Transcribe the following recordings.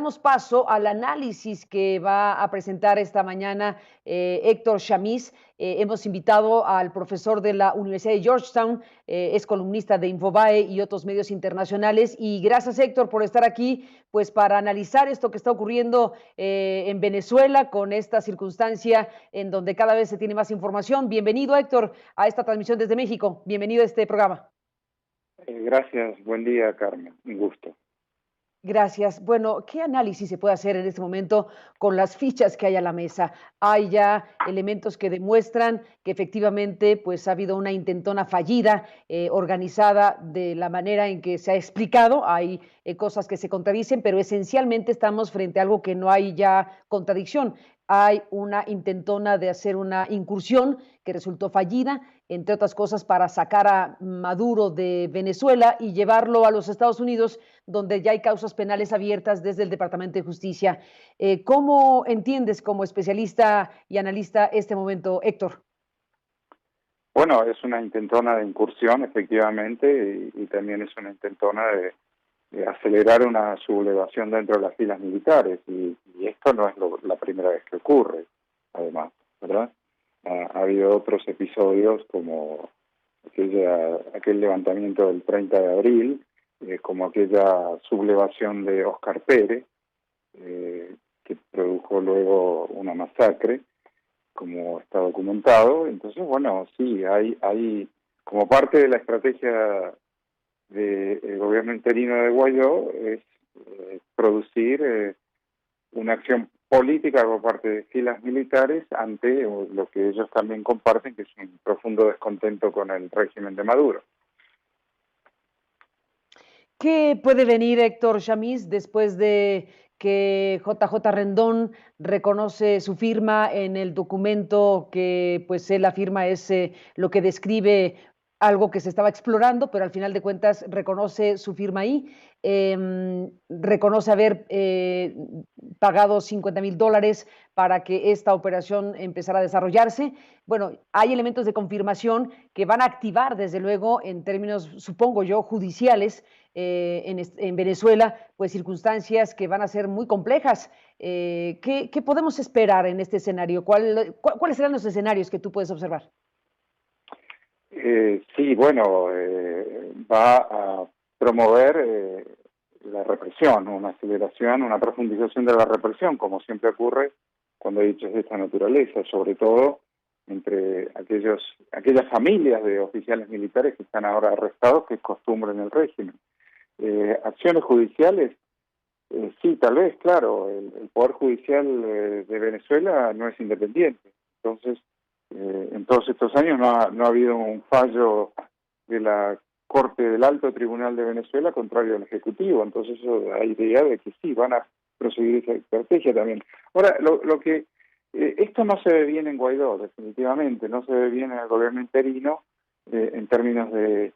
Damos paso al análisis que va a presentar esta mañana Héctor Chamiz. Hemos invitado al profesor de la Universidad de Georgetown, es columnista de Infobae y otros medios internacionales. Y gracias, Héctor, por estar aquí, pues para analizar esto que está ocurriendo en Venezuela con esta circunstancia en donde cada vez se tiene más información. Bienvenido, Héctor, a esta transmisión desde México. Bienvenido a este programa. Gracias, buen día, Carmen, un gusto. Gracias. Bueno, ¿qué análisis se puede hacer en este momento con las fichas que hay a la mesa? Hay ya elementos que demuestran que efectivamente pues, ha habido una intentona fallida, organizada de la manera en que se ha explicado. Hay cosas que se contradicen, pero esencialmente estamos frente a algo que no hay ya contradicción. Hay una intentona de hacer una incursión que resultó fallida, entre otras cosas, para sacar a Maduro de Venezuela y llevarlo a los Estados Unidos, donde ya hay causas penales abiertas desde el Departamento de Justicia. ¿Cómo entiendes como especialista y analista este momento, Héctor? Bueno, es una intentona de incursión, efectivamente, y también es una intentona de acelerar una sublevación dentro de las filas militares, y esto no es la primera vez que ocurre, además, ¿verdad? Ha habido otros episodios como aquel levantamiento del 30 de abril, como aquella sublevación de Óscar Pérez, que produjo luego una masacre, como está documentado. Entonces, bueno, sí, hay como parte de la estrategia del gobierno interino de Guaidó es producir una acción política por parte de filas militares ante lo que ellos también comparten, que es un profundo descontento con el régimen de Maduro. ¿Qué puede venir, Héctor Chamiz, después de que JJ Rendón reconoce su firma en el documento que pues él afirma es lo que describe algo que se estaba explorando, pero al final de cuentas reconoce su firma ahí, reconoce haber pagado $50,000 para que esta operación empezara a desarrollarse? Bueno, hay elementos de confirmación que van a activar, desde luego, en términos, supongo yo, judiciales, en Venezuela, pues circunstancias que van a ser muy complejas. ¿Qué podemos esperar en este escenario? ¿Cuáles serán los escenarios que tú puedes observar? Sí, bueno, va a promover la represión, una aceleración, una profundización de la represión, como siempre ocurre cuando hay hechos de esta naturaleza, sobre todo entre aquellas familias de oficiales militares que están ahora arrestados, que es costumbre en el régimen. Acciones judiciales, sí, tal vez, claro, el Poder Judicial de Venezuela no es independiente, entonces en todos estos años no ha habido un fallo de la Corte del Alto Tribunal de Venezuela contrario al Ejecutivo, entonces eso da idea de que sí, van a proseguir esa estrategia también. Ahora, esto no se ve bien en Guaidó, definitivamente, no se ve bien en el gobierno interino en términos de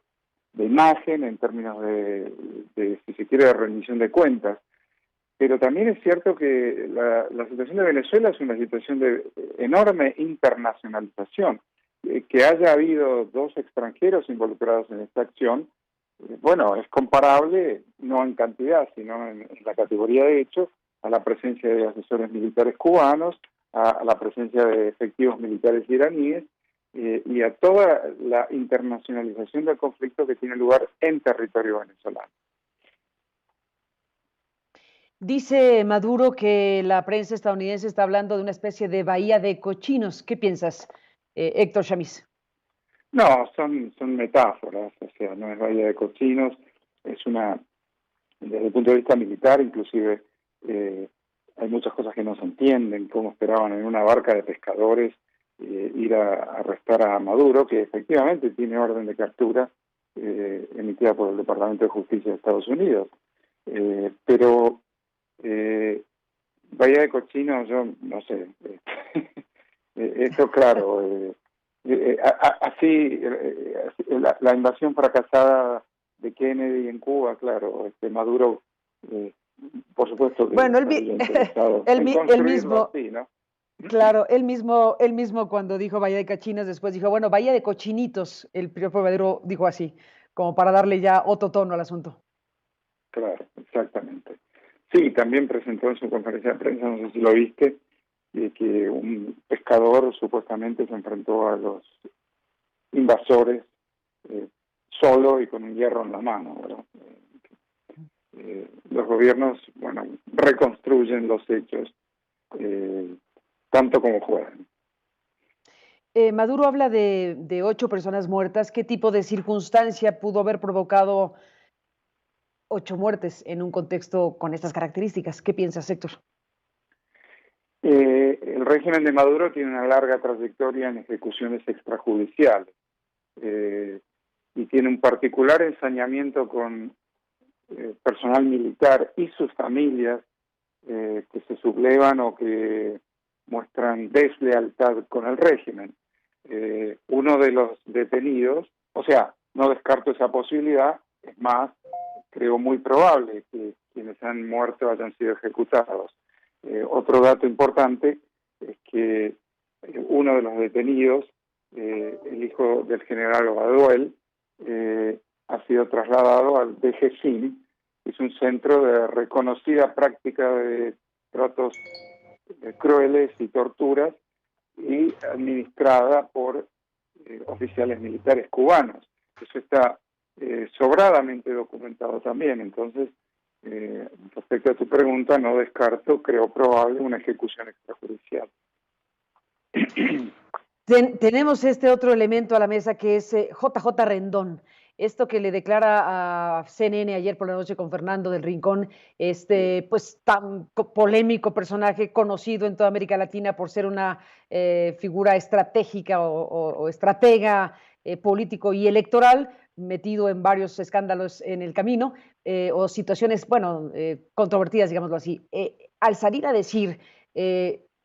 imagen, en términos si se quiere, de rendición de cuentas. Pero también es cierto que la situación de Venezuela es una situación de enorme internacionalización. Que haya habido 2 extranjeros involucrados en esta acción, bueno, es comparable, no en cantidad, sino en la categoría de hechos, a la presencia de asesores militares cubanos, a la presencia de efectivos militares iraníes, y a toda la internacionalización del conflicto que tiene lugar en territorio venezolano. Dice Maduro que la prensa estadounidense está hablando de una especie de bahía de cochinos. ¿Qué piensas, Héctor Chamiz? No, son metáforas, o sea, no es bahía de cochinos, desde el punto de vista militar, inclusive hay muchas cosas que no se entienden, cómo esperaban en una barca de pescadores ir a arrestar a Maduro, que efectivamente tiene orden de captura emitida por el Departamento de Justicia de Estados Unidos. Pero bahía de cochinos, yo no sé, esto claro, así la invasión fracasada de Kennedy en Cuba, claro, Maduro, por supuesto que Bueno, estaría interesado en construirlo así, ¿no? claro, él mismo cuando dijo Bahía de Cachinas, después dijo, bueno, Bahía de Cochinitos, el propio Maduro dijo así, como para darle ya otro tono al asunto. Claro, exactamente. Sí, también presentó en su conferencia de prensa, no sé si lo viste, que un pescador supuestamente se enfrentó a los invasores solo y con un hierro en la mano, ¿verdad? Los gobiernos, bueno, reconstruyen los hechos tanto como pueden. Maduro habla de 8 personas muertas. ¿Qué tipo de circunstancia pudo haber provocado 8 muertes en un contexto con estas características? ¿Qué piensas, Héctor? El régimen de Maduro tiene una larga trayectoria en ejecuciones extrajudiciales y tiene un particular ensañamiento con personal militar y sus familias que se sublevan o que muestran deslealtad con el régimen. Uno de los detenidos, o sea, no descarto esa posibilidad, es más, creo muy probable que quienes han muerto hayan sido ejecutados. Otro dato importante es que uno de los detenidos, el hijo del general Baduel, ha sido trasladado al DGCIM, que es un centro de reconocida práctica de tratos crueles y torturas, y administrada por oficiales militares cubanos. Eso está sobradamente documentado también. Entonces, respecto a tu pregunta, no descarto, creo probable, una ejecución extrajudicial. Tenemos este otro elemento a la mesa que es JJ Rendón. Esto que le declara a CNN ayer por la noche con Fernando del Rincón, pues tan polémico personaje conocido en toda América Latina por ser una figura estratégica o estratega político y electoral, metido en varios escándalos en el camino, o situaciones, bueno, controvertidas, digámoslo así. Al salir a decir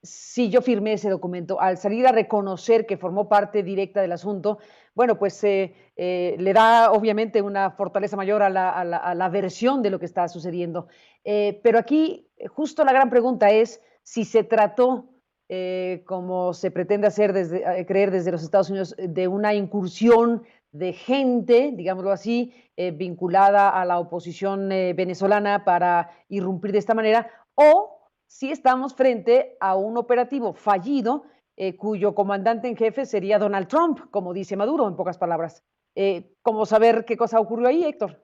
sí, yo firmé ese documento, al salir a reconocer que formó parte directa del asunto, bueno, pues le da obviamente una fortaleza mayor a la versión de lo que está sucediendo. Pero aquí justo la gran pregunta es si se trató, como se pretende hacer creer desde los Estados Unidos, de una incursión de gente, digámoslo así, vinculada a la oposición venezolana para irrumpir de esta manera, o si estamos frente a un operativo fallido cuyo comandante en jefe sería Donald Trump, como dice Maduro, en pocas palabras. ¿Cómo saber qué cosa ocurrió ahí, Héctor?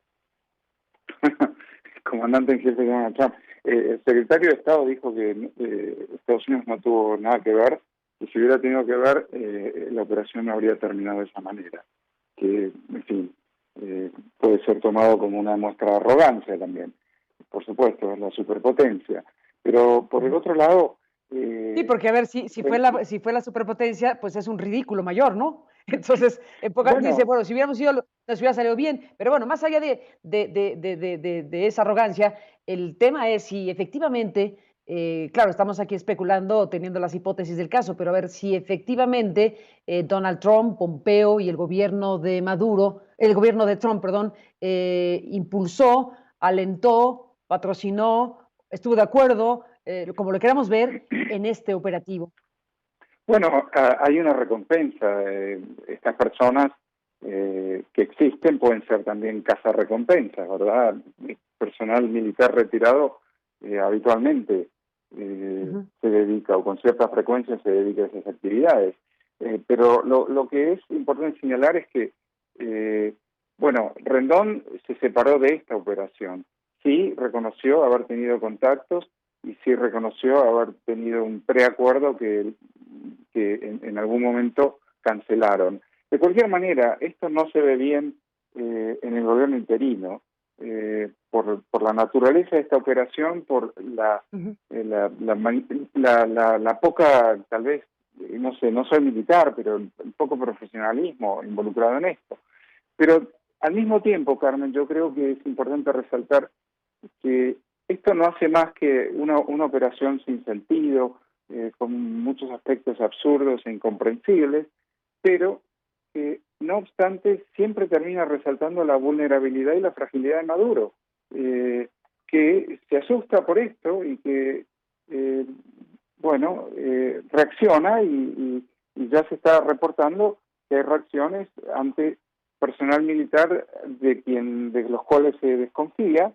Comandante en jefe de Donald Trump. El secretario de Estado dijo que Estados Unidos no tuvo nada que ver, y si hubiera tenido que ver, la operación no habría terminado de esa manera. Que, en fin, puede ser tomado como una muestra de arrogancia también. Por supuesto, es la superpotencia. Pero por el otro lado... Sí, porque a ver, si fue la superpotencia, pues es un ridículo mayor, ¿no? Entonces, en pocas dice, bueno, si hubiéramos ido, nos hubiera salido bien, pero bueno, más allá de esa arrogancia, el tema es si efectivamente, claro, estamos aquí especulando, teniendo las hipótesis del caso, pero a ver si efectivamente Donald Trump, Pompeo y el gobierno de Maduro, el gobierno de Trump, perdón, impulsó, alentó, patrocinó, estuvo de acuerdo, como lo queramos ver, en este operativo. Bueno, hay una recompensa. Estas personas que existen pueden ser también cazarrecompensas, ¿verdad? Personal militar retirado habitualmente se dedica, o con cierta frecuencia se dedica a esas actividades. Pero lo que es importante señalar es que, bueno, Rendón se separó de esta operación. Sí, reconoció haber tenido contactos y sí reconoció haber tenido un preacuerdo que en algún momento cancelaron. De cualquier manera, esto no se ve bien en el gobierno interino, por la naturaleza de esta operación, por la poca, tal vez, no sé, no soy militar, pero el poco profesionalismo involucrado en esto. Pero al mismo tiempo, Carmen, yo creo que es importante resaltar que esto no hace más que una operación sin sentido, con muchos aspectos absurdos e incomprensibles, pero que no obstante siempre termina resaltando la vulnerabilidad y la fragilidad de Maduro, que se asusta por esto y que, reacciona y ya se está reportando que hay reacciones ante personal militar de los cuales se desconfía,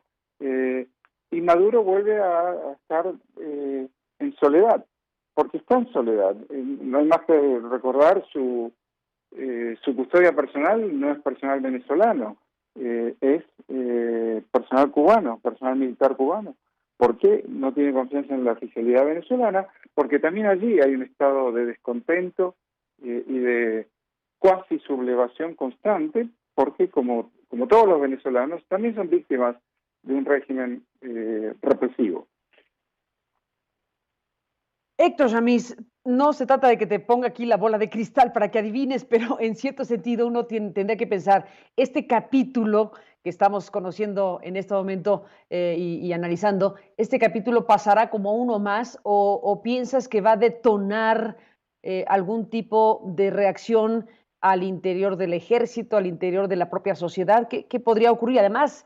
y Maduro vuelve a estar en soledad, porque está en soledad. No hay más que recordar su custodia personal no es personal venezolano, es personal cubano, personal militar cubano. ¿Por qué no tiene confianza en la oficialidad venezolana? Porque también allí hay un estado de descontento y de cuasi sublevación constante, porque como todos los venezolanos, también son víctimas de un régimen represivo. Héctor Chamiz, no se trata de que te ponga aquí la bola de cristal para que adivines, pero en cierto sentido uno tendría que pensar, este capítulo que estamos conociendo en este momento y analizando, ¿este capítulo pasará como uno más o piensas que va a detonar algún tipo de reacción al interior del ejército, al interior de la propia sociedad? ¿Qué podría ocurrir? Además,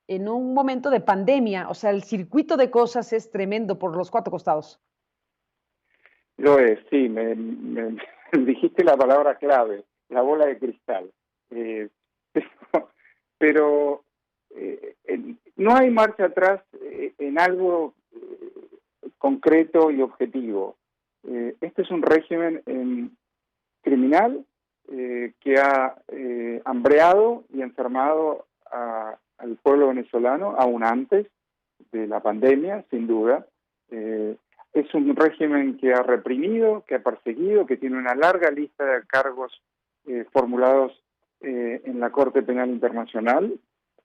en un momento de pandemia, o sea, el circuito de cosas es tremendo por los cuatro costados. Lo es, sí, me dijiste la palabra clave, la bola de cristal. Pero no hay marcha atrás en algo concreto y objetivo. Este es un régimen criminal que ha hambreado y enfermado al pueblo venezolano aún antes de la pandemia, sin duda. Es un régimen que ha reprimido, que ha perseguido, que tiene una larga lista de cargos formulados en la Corte Penal Internacional,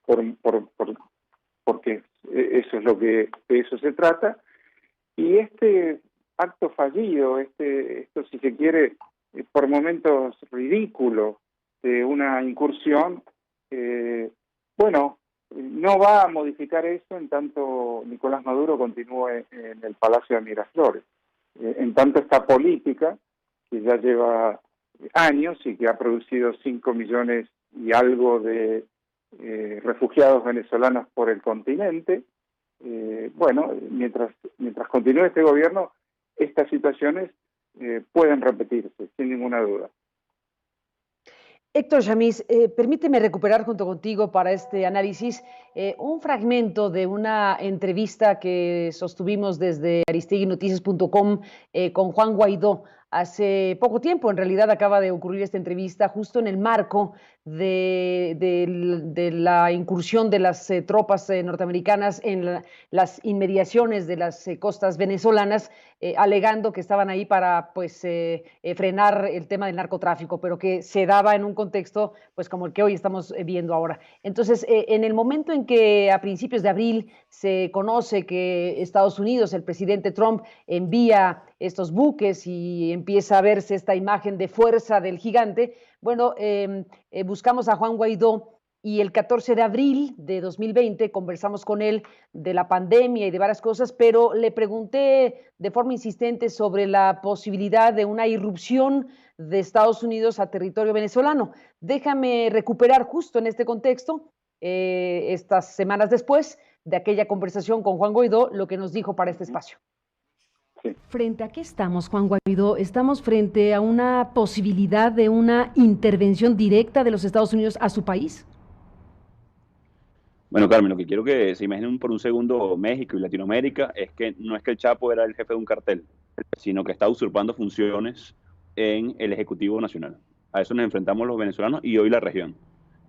porque eso es lo que de eso se trata. Y este acto fallido, esto si se quiere, por momentos ridículo, de una incursión, no va a modificar eso en tanto Nicolás Maduro continúe en el Palacio de Miraflores. En tanto esta política, que ya lleva años y que ha producido 5 millones y algo de refugiados venezolanos por el continente, mientras continúe este gobierno, estas situaciones pueden repetirse, sin ninguna duda. Héctor Chamiz, permíteme recuperar junto contigo para este análisis un fragmento de una entrevista que sostuvimos desde aristeguinoticias.com con Juan Guaidó hace poco tiempo. En realidad acaba de ocurrir esta entrevista justo en el marco de la incursión de las tropas norteamericanas en las inmediaciones de las costas venezolanas, alegando que estaban ahí para frenar el tema del narcotráfico, pero que se daba en un contexto pues como el que hoy estamos viendo ahora. Entonces, en el momento en que a principios de abril se conoce que Estados Unidos, el presidente Trump, envía estos buques y empieza a verse esta imagen de fuerza del gigante, buscamos a Juan Guaidó y el 14 de abril de 2020 conversamos con él de la pandemia y de varias cosas, pero le pregunté de forma insistente sobre la posibilidad de una irrupción de Estados Unidos a territorio venezolano. Déjame recuperar justo en este contexto, estas semanas después de aquella conversación con Juan Guaidó, lo que nos dijo para este espacio. Sí. ¿Frente a qué estamos, Juan Guaidó? ¿Estamos frente a una posibilidad de una intervención directa de los Estados Unidos a su país? Bueno, Carmen, lo que quiero que se imaginen por un segundo México y Latinoamérica es que no es que el Chapo era el jefe de un cartel, sino que está usurpando funciones en el Ejecutivo Nacional. A eso nos enfrentamos los venezolanos y hoy la región.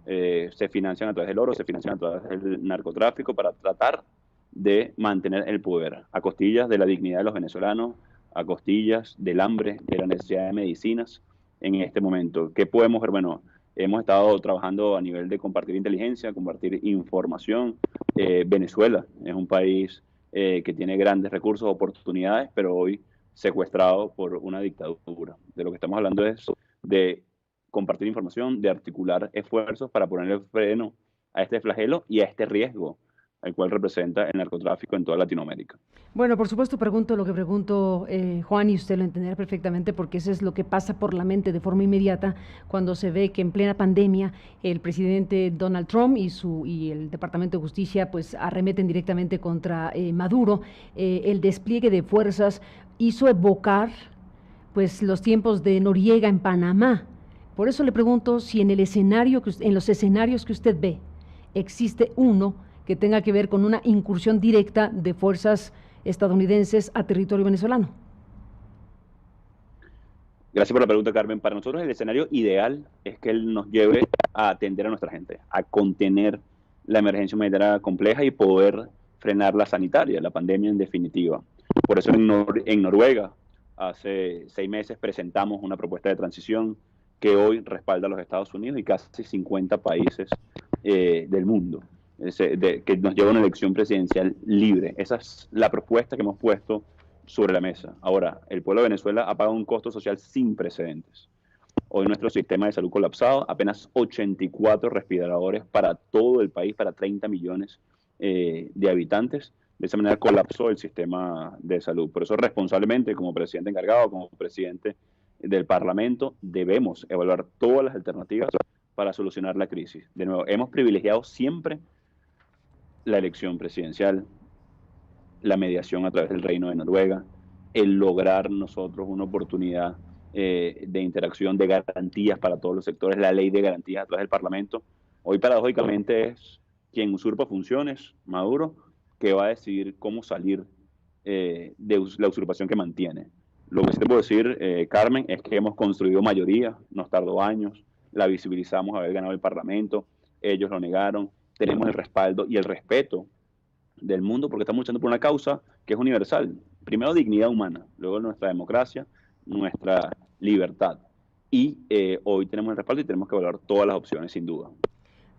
Se financian a través del oro, se financian a través del narcotráfico para tratar de mantener el poder, a costillas de la dignidad de los venezolanos, a costillas del hambre, de la necesidad de medicinas en este momento. ¿Qué podemos ver? Bueno, hemos estado trabajando a nivel de compartir inteligencia, compartir información. Venezuela es un país que tiene grandes recursos, oportunidades, pero hoy secuestrado por una dictadura. De lo que estamos hablando es de compartir información, de articular esfuerzos para ponerle freno a este flagelo y a este riesgo el cual representa el narcotráfico en toda Latinoamérica. Bueno, por supuesto pregunto lo que pregunto, Juan, y usted lo entenderá perfectamente porque eso es lo que pasa por la mente de forma inmediata cuando se ve que en plena pandemia el presidente Donald Trump y el Departamento de Justicia pues arremeten directamente contra Maduro. El despliegue de fuerzas hizo evocar pues los tiempos de Noriega en Panamá. Por eso le pregunto si en los escenarios que usted ve existe uno que tenga que ver con una incursión directa de fuerzas estadounidenses a territorio venezolano? Gracias por la pregunta, Carmen. Para nosotros el escenario ideal es que él nos lleve a atender a nuestra gente, a contener la emergencia humanitaria compleja y poder frenar la sanitaria, la pandemia en definitiva. Por eso en Noruega, hace 6 meses, presentamos una propuesta de transición que hoy respalda a los Estados Unidos y casi 50 países del mundo, que nos lleva a una elección presidencial libre. Esa es la propuesta que hemos puesto sobre la mesa. Ahora, el pueblo de Venezuela ha pagado un costo social sin precedentes. Hoy nuestro sistema de salud colapsado, apenas 84 respiradores para todo el país, para 30 millones de habitantes. De esa manera colapsó el sistema de salud. Por eso, responsablemente, como presidente encargado, como presidente del Parlamento, debemos evaluar todas las alternativas para solucionar la crisis. De nuevo, hemos privilegiado siempre la elección presidencial, la mediación a través del Reino de Noruega, el lograr nosotros una oportunidad de interacción, de garantías para todos los sectores, la ley de garantías a través del Parlamento. Hoy, paradójicamente, es quien usurpa funciones, Maduro, que va a decidir cómo salir de la usurpación que mantiene. Lo que sí te puedo decir, Carmen, es que hemos construido mayoría, nos tardó años, la visibilizamos haber ganado el Parlamento, ellos lo negaron, tenemos el respaldo y el respeto del mundo porque estamos luchando por una causa que es universal. Primero, dignidad humana, luego nuestra democracia, nuestra libertad. Y hoy tenemos el respaldo y tenemos que evaluar todas las opciones, sin duda.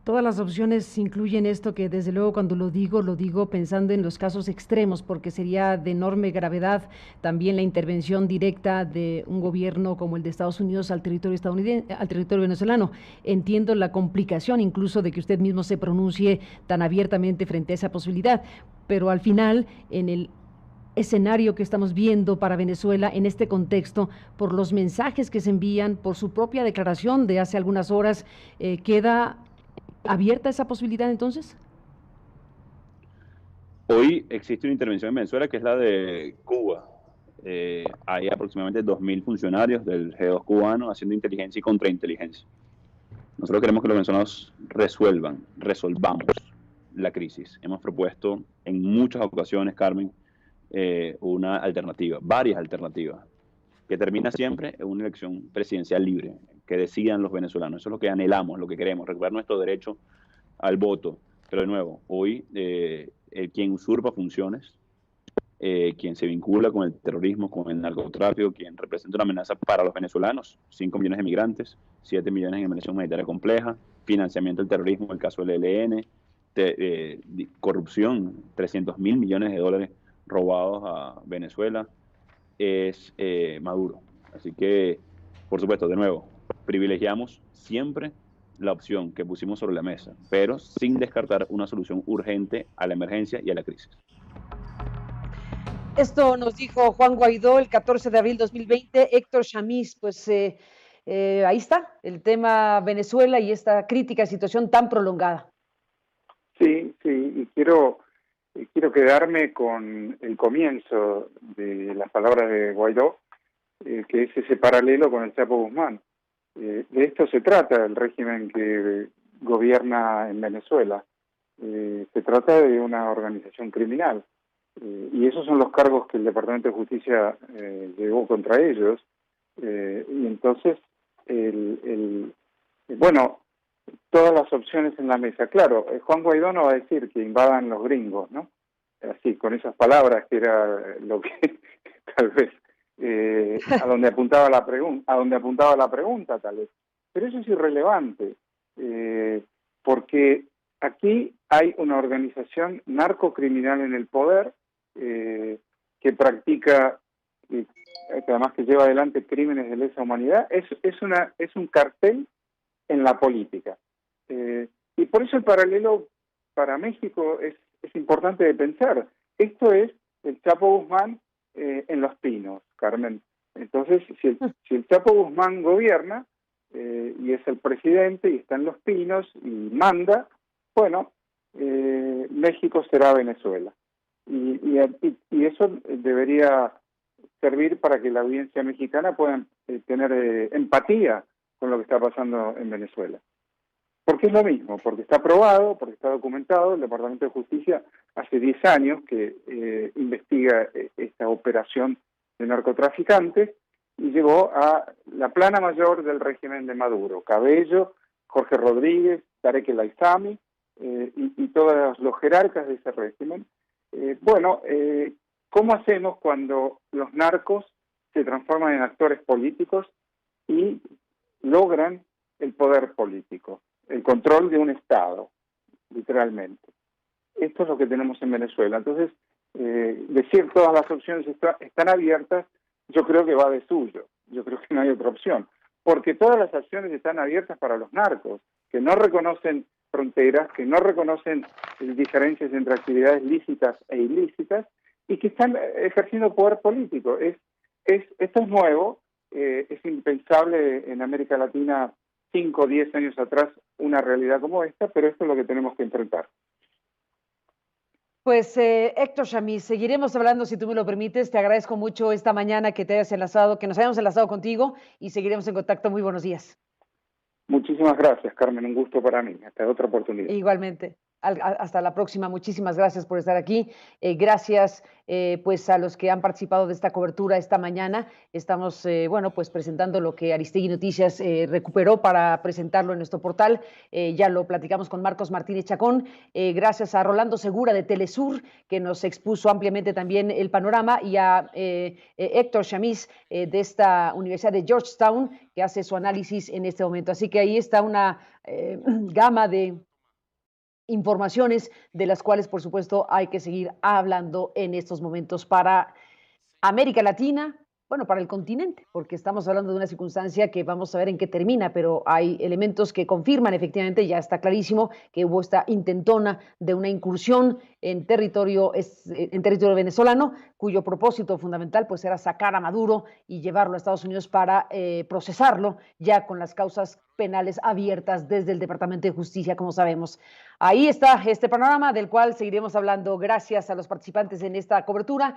Todas las opciones incluyen esto que desde luego cuando lo digo pensando en los casos extremos, porque sería de enorme gravedad también la intervención directa de un gobierno como el de Estados Unidos al territorio estadounidense, al territorio venezolano. Entiendo la complicación incluso de que usted mismo se pronuncie tan abiertamente frente a esa posibilidad, pero al final, en el escenario que estamos viendo para Venezuela en este contexto, por los mensajes que se envían, por su propia declaración de hace algunas horas, queda ¿abierta esa posibilidad entonces? Hoy existe una intervención en Venezuela que es la de Cuba. Hay aproximadamente 2.000 funcionarios del G2 cubano haciendo inteligencia y contrainteligencia. Nosotros queremos que los venezolanos resolvamos la crisis. Hemos propuesto en muchas ocasiones, Carmen, una alternativa, varias alternativas, que termina siempre en una elección presidencial libre, que decidan los venezolanos. Eso es lo que anhelamos, lo que queremos, recuperar nuestro derecho al voto. Pero de nuevo, hoy quien usurpa funciones, quien se vincula con el terrorismo, con el narcotráfico, quien representa una amenaza para los venezolanos, 5 millones de migrantes, 7 millones en emergencia humanitaria compleja, financiamiento del terrorismo, el caso del ELN, corrupción, 300.000 millones de dólares robados a Venezuela, es Maduro. Así que, por supuesto, de nuevo, privilegiamos siempre la opción que pusimos sobre la mesa, pero sin descartar una solución urgente a la emergencia y a la crisis. Esto nos dijo Juan Guaidó el 14 de abril 2020. Héctor Chamiz, pues ahí está el tema Venezuela y esta crítica situación tan prolongada. Sí, y quiero quedarme con el comienzo de las palabras de Guaidó, que es ese paralelo con el Chapo Guzmán. De esto se trata el régimen que gobierna en Venezuela. Se trata de una organización criminal. Y esos son los cargos que el Departamento de Justicia llevó contra ellos. Y entonces, bueno, todas las opciones en la mesa. Claro, Juan Guaidó no va a decir que invadan los gringos, ¿no? Así, con esas palabras, que era lo que tal vez a donde apuntaba la pregunta, tal vez. Pero eso es irrelevante, porque aquí hay una organización narcocriminal en el poder que practica, que además que lleva adelante crímenes de lesa humanidad. Es un cartel en la política. Y por eso el paralelo para México es importante de pensar. Esto es el Chapo Guzmán en Los Pinos, Carmen. Entonces, si el Chapo Guzmán gobierna y es el presidente y está en Los Pinos y manda, bueno, México será Venezuela. Y eso debería servir para que la audiencia mexicana pueda tener empatía con lo que está pasando en Venezuela. Porque es lo mismo, porque está probado, porque está documentado. El Departamento de Justicia hace 10 años que investiga esta operación de narcotraficantes y llegó a la plana mayor del régimen de Maduro: Cabello, Jorge Rodríguez, Tarek El Aissami y todos los jerarcas de ese régimen. ¿Cómo hacemos cuando los narcos se transforman en actores políticos y logran el poder político, el control de un Estado, literalmente? Esto es lo que tenemos en Venezuela. Entonces, decir todas las opciones están abiertas, yo creo que va de suyo. Yo creo que no hay otra opción. Porque todas las acciones están abiertas para los narcos, que no reconocen fronteras, que no reconocen diferencias entre actividades lícitas e ilícitas, y que están ejerciendo poder político. Esto es nuevo, es impensable en América Latina 5 o 10 años atrás una realidad como esta, pero esto es lo que tenemos que enfrentar. Pues Héctor Chamiz, seguiremos hablando si tú me lo permites. Te agradezco mucho esta mañana que te hayas enlazado, que nos hayamos enlazado contigo, y seguiremos en contacto. Muy buenos días. Muchísimas gracias, Carmen, un gusto para mí. Hasta otra oportunidad. Igualmente. Hasta la próxima. Muchísimas gracias por estar aquí. Gracias pues a los que han participado de esta cobertura esta mañana. Estamos pues presentando lo que Aristegui Noticias recuperó para presentarlo en nuestro portal. Ya lo platicamos con Marcos Martínez Chacón. Gracias a Rolando Segura de Telesur, que nos expuso ampliamente también el panorama, y a Héctor Chamiz de esta Universidad de Georgetown, que hace su análisis en este momento. Así que ahí está una gama de informaciones de las cuales, por supuesto, hay que seguir hablando en estos momentos para América Latina, bueno, para el continente, porque estamos hablando de una circunstancia que vamos a ver en qué termina, pero hay elementos que confirman efectivamente, ya está clarísimo, que hubo esta intentona de una incursión en territorio venezolano, cuyo propósito fundamental pues era sacar a Maduro y llevarlo a Estados Unidos para procesarlo ya con las causas penales abiertas desde el Departamento de Justicia, como sabemos. Ahí está este panorama del cual seguiremos hablando. Gracias a los participantes en esta cobertura.